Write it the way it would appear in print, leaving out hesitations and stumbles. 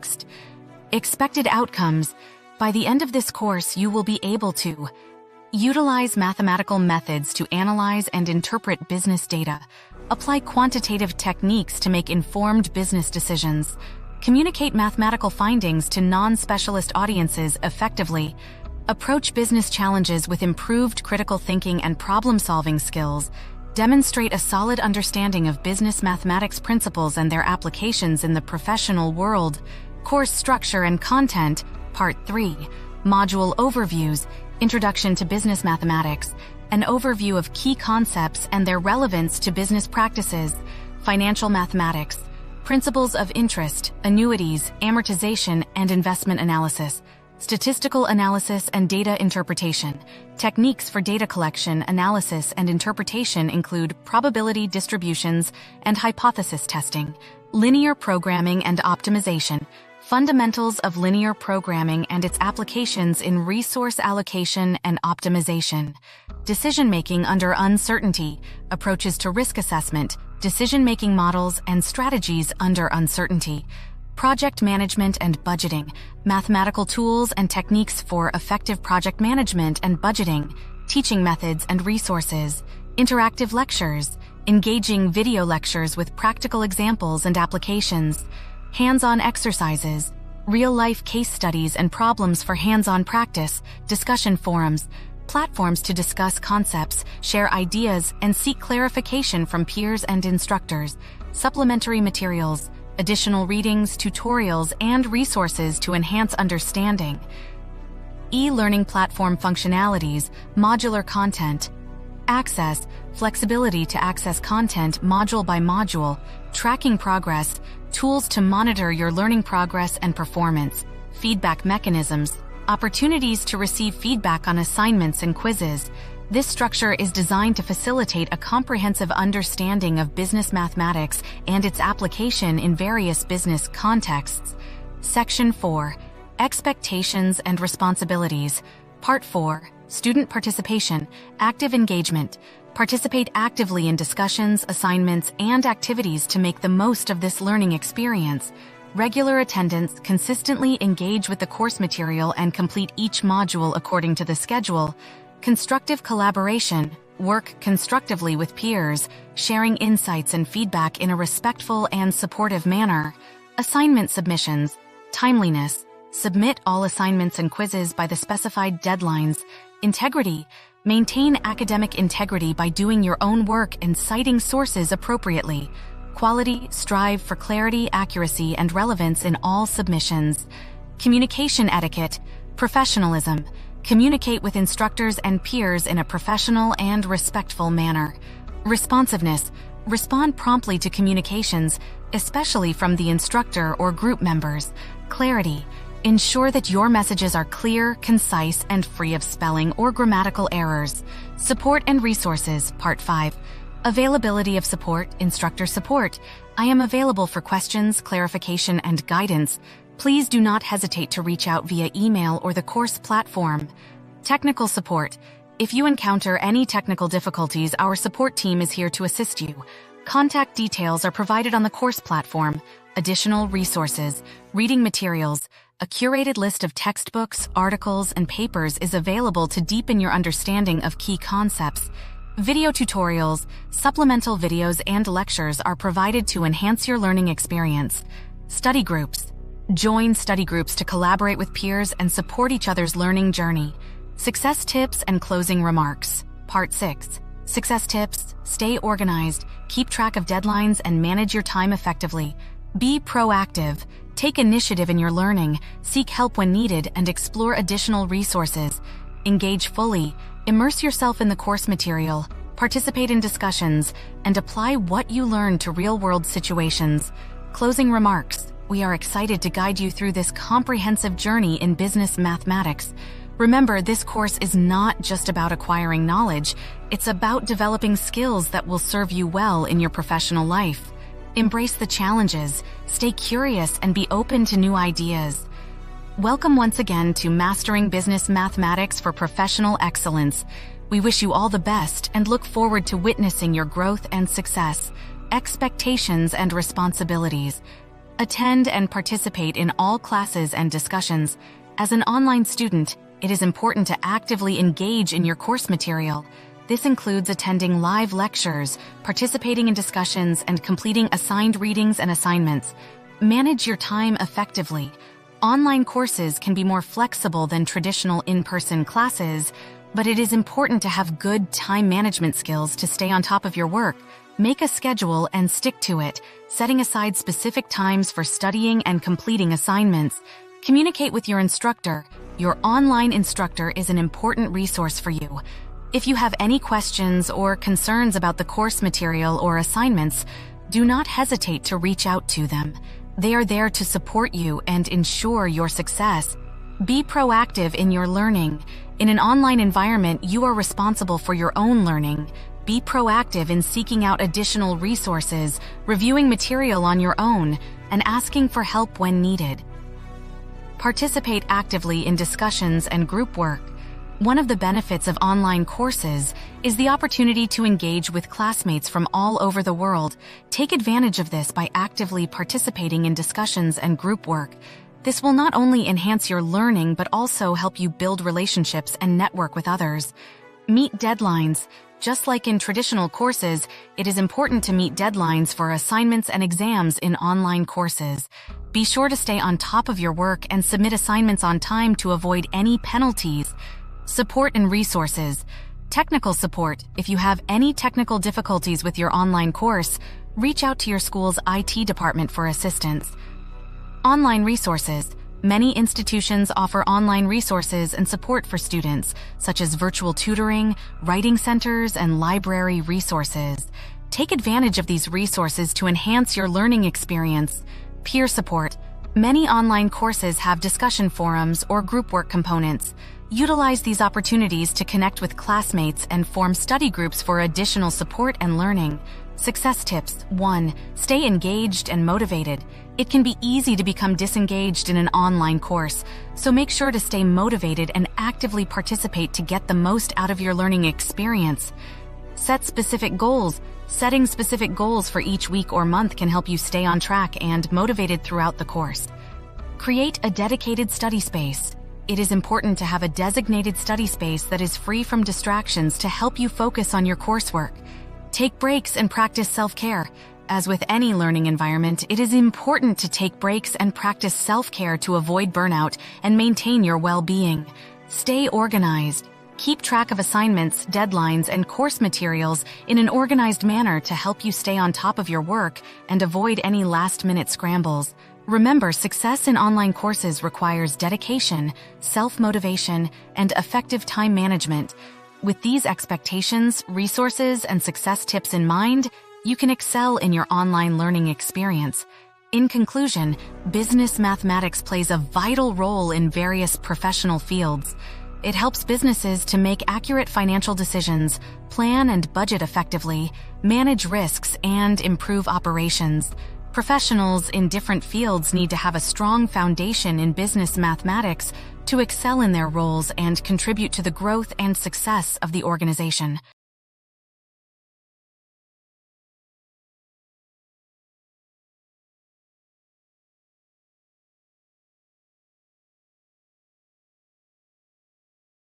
context. Expected outcomes. By the end of this course, you will be able to utilize mathematical methods to analyze and interpret business data, apply quantitative techniques to make informed business decisions, communicate mathematical findings to non-specialist audiences effectively, approach business challenges with improved critical thinking and problem-solving skills, demonstrate a solid understanding of business mathematics principles and their applications in the professional world. Course structure and content, Part 3, Module Overviews, Introduction to Business Mathematics, an overview of key concepts and their relevance to business practices, Financial Mathematics, Principles of Interest, Annuities, Amortization, and Investment Analysis, Statistical Analysis and Data Interpretation. Techniques for data collection, analysis, and interpretation include probability distributions and hypothesis testing, linear programming and optimization, fundamentals of linear programming and its applications in resource allocation and optimization, decision-making under uncertainty, approaches to risk assessment, decision-making models and strategies under uncertainty, project management and budgeting, mathematical tools and techniques for effective project management and budgeting, teaching methods and resources, interactive lectures, engaging video lectures with practical examples and applications, hands-on exercises, real-life case studies and problems for hands-on practice, discussion forums, platforms to discuss concepts, share ideas, and seek clarification from peers and instructors, supplementary materials, additional readings, tutorials, and resources to enhance understanding, e-learning platform functionalities, modular content, access, flexibility to access content module by module, tracking progress, tools to monitor your learning progress and performance, feedback mechanisms, opportunities to receive feedback on assignments and quizzes. This structure is designed to facilitate a comprehensive understanding of business mathematics and its application in various business contexts. Section 4, Expectations and Responsibilities. Part 4, Student Participation, Active Engagement. Participate actively in discussions, assignments, and activities to make the most of this learning experience. Regular attendance, consistently engage with the course material and complete each module according to the schedule. Constructive collaboration, work constructively with peers, sharing insights and feedback in a respectful and supportive manner. Assignment submissions, timeliness, submit all assignments and quizzes by the specified deadlines. Integrity, maintain academic integrity by doing your own work and citing sources appropriately. Quality, strive for clarity, accuracy, and relevance in all submissions. Communication etiquette, professionalism, communicate with instructors and peers in a professional and respectful manner. Responsiveness, respond promptly to communications, especially from the instructor or group members. Clarity, ensure that your messages are clear, concise, and free of spelling or grammatical errors. Support and resources, Part 5. Availability of support, instructor support. I am available for questions, clarification, and guidance. Please do not hesitate to reach out via email or the course platform. Technical support. If you encounter any technical difficulties, our support team is here to assist you. Contact details are provided on the course platform. Additional resources, reading materials, a curated list of textbooks, articles, and papers is available to deepen your understanding of key concepts. Video tutorials, supplemental videos, and lectures are provided to enhance your learning experience. Study groups. Join study groups to collaborate with peers and support each other's learning journey. Success tips and closing remarks. Part 6. Success tips. Stay organized, keep track of deadlines, and manage your time effectively. Be proactive. Take initiative in your learning, seek help when needed, and explore additional resources. Engage fully. Immerse yourself in the course material, participate in discussions, and apply what you learn to real-world situations. Closing remarks. We are excited to guide you through this comprehensive journey in business mathematics. Remember, this course is not just about acquiring knowledge, it's about developing skills that will serve you well in your professional life. Embrace the challenges, stay curious, and be open to new ideas. Welcome once again to Mastering Business Mathematics for Professional Excellence. We wish you all the best and look forward to witnessing your growth and success. Expectations and responsibilities. Attend and participate in all classes and discussions. As an online student, it is important to actively engage in your course material. This includes attending live lectures, participating in discussions, and completing assigned readings and assignments. Manage your time effectively. Online courses can be more flexible than traditional in-person classes, but it is important to have good time management skills to stay on top of your work. Make a schedule and stick to it, setting aside specific times for studying and completing assignments. Communicate with your instructor. Your online instructor is an important resource for you. If you have any questions or concerns about the course material or assignments, do not hesitate to reach out to them. They are there to support you and ensure your success. Be proactive in your learning. In an online environment, you are responsible for your own learning. Be proactive in seeking out additional resources, reviewing material on your own, and asking for help when needed. Participate actively in discussions and group work. One of the benefits of online courses is the opportunity to engage with classmates from all over the world. Take advantage of this by actively participating in discussions and group work. This will not only enhance your learning but also help you build relationships and network with others. Meet deadlines. Just like in traditional courses, it is important to meet deadlines for assignments and exams in online courses. Be sure to stay on top of your work and submit assignments on time to avoid any penalties. Support and resources. Technical support. If you have any technical difficulties with your online course, reach out to your school's IT department for assistance. Online resources. Many institutions offer online resources and support for students, such as virtual tutoring, writing centers, and library resources. Take advantage of these resources to enhance your learning experience. Peer support. Many online courses have discussion forums or group work components. Utilize these opportunities to connect with classmates and form study groups for additional support and learning. Success tips. 1. Stay engaged and motivated. It can be easy to become disengaged in an online course, so make sure to stay motivated and actively participate to get the most out of your learning experience. Set specific goals. Setting specific goals for each week or month can help you stay on track and motivated throughout the course. Create a dedicated study space. It is important to have a designated study space that is free from distractions to help you focus on your coursework. Take breaks and practice self-care. As with any learning environment, it is important to take breaks and practice self-care to avoid burnout and maintain your well-being. Stay organized. Keep track of assignments, deadlines, and course materials in an organized manner to help you stay on top of your work and avoid any last-minute scrambles. Remember, success in online courses requires dedication, self-motivation, and effective time management. With these expectations, resources, and success tips in mind, you can excel in your online learning experience. In conclusion, business mathematics plays a vital role in various professional fields. It helps businesses to make accurate financial decisions, plan and budget effectively, manage risks, and improve operations. Professionals in different fields need to have a strong foundation in business mathematics to excel in their roles and contribute to the growth and success of the organization.